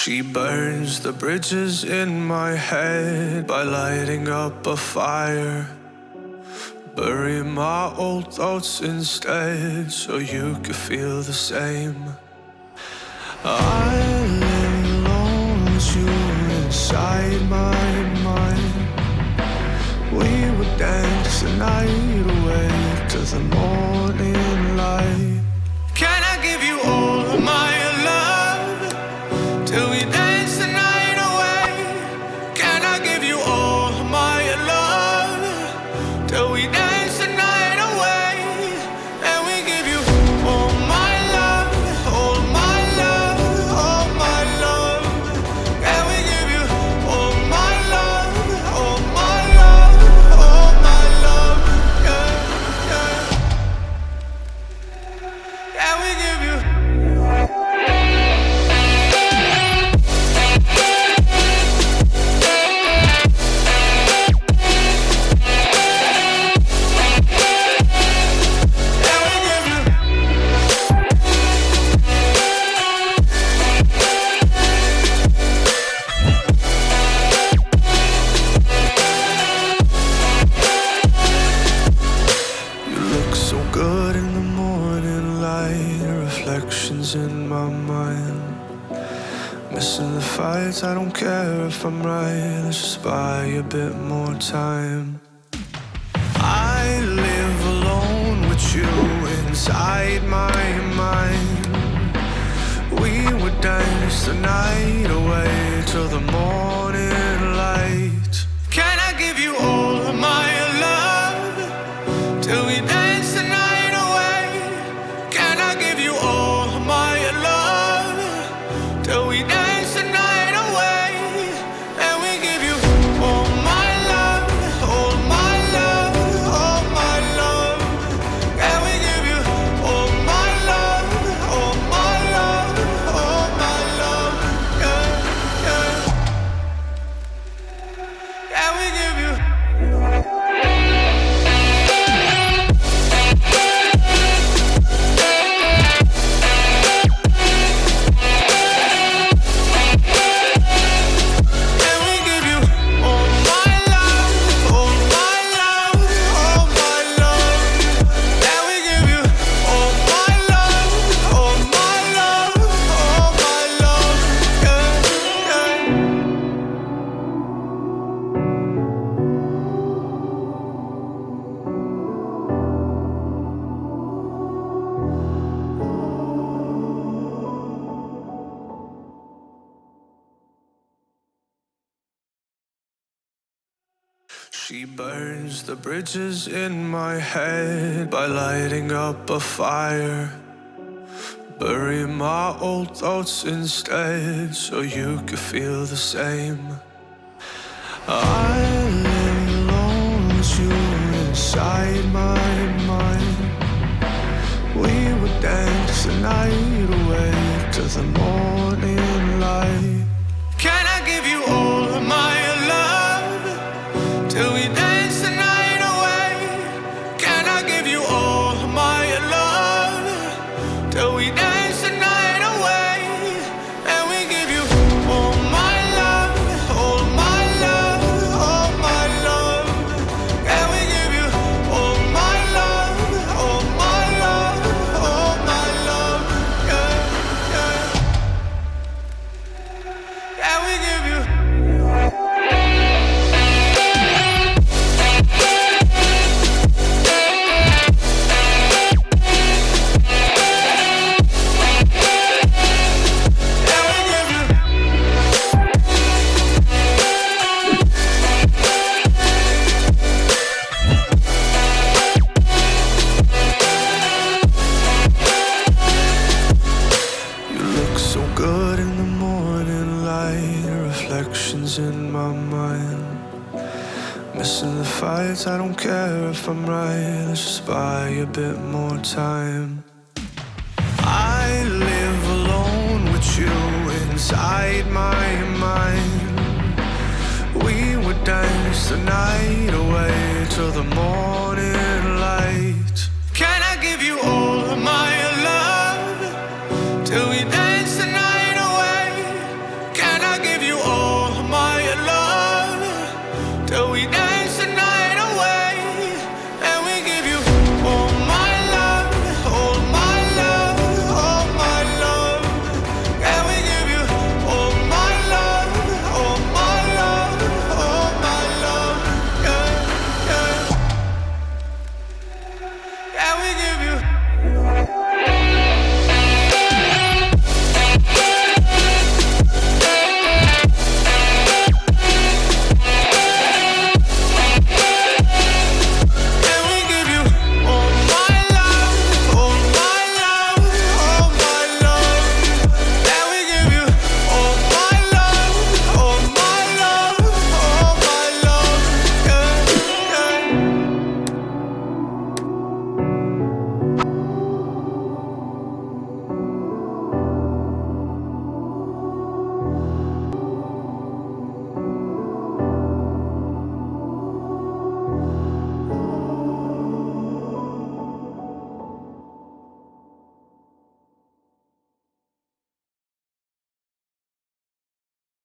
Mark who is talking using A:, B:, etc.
A: She burns the bridges in my head by lighting up a fire. Bury my old thoughts instead so you could feel the same. I live alone with you inside my mind. We would dance the night away to the morning light. Can I give you all of my love till we dance the night away? Can I give you all of my love till we dance the night away? And we give you all my love, all my love, all my love. And we give you all my love, all my love, all my love. Yeah, yeah. And we give you. In my mind, missing the fights. I don't care if I'm right. Let's just buy a bit more time. I live alone with you inside my mind. We would dance the night away till the morning light. Can I give you all of my love till we dance the night away? Can I give you all my love till we dance the night away? And we give you all my love, all my love, all my love. And we give you all my love, all my love, all my love. Yeah, yeah. And we give you. She burns the bridges in my head by lighting up a fire. Bury my old thoughts instead so you could feel the same. I live alone with you inside my mind. We would dance the night away to the morning light. Can I give you all of my love till we dance the night away? Can I give you all of my love till we dance the night away? And we give you all my love, all my love, all my love. And we give you all my love, all my love, all my love. Yeah, yeah. And we give you. In my mind, missing the fights. I don't care if I'm right. Let's just buy a bit more time. I live alone with you inside my mind. We would dance the night away till the morning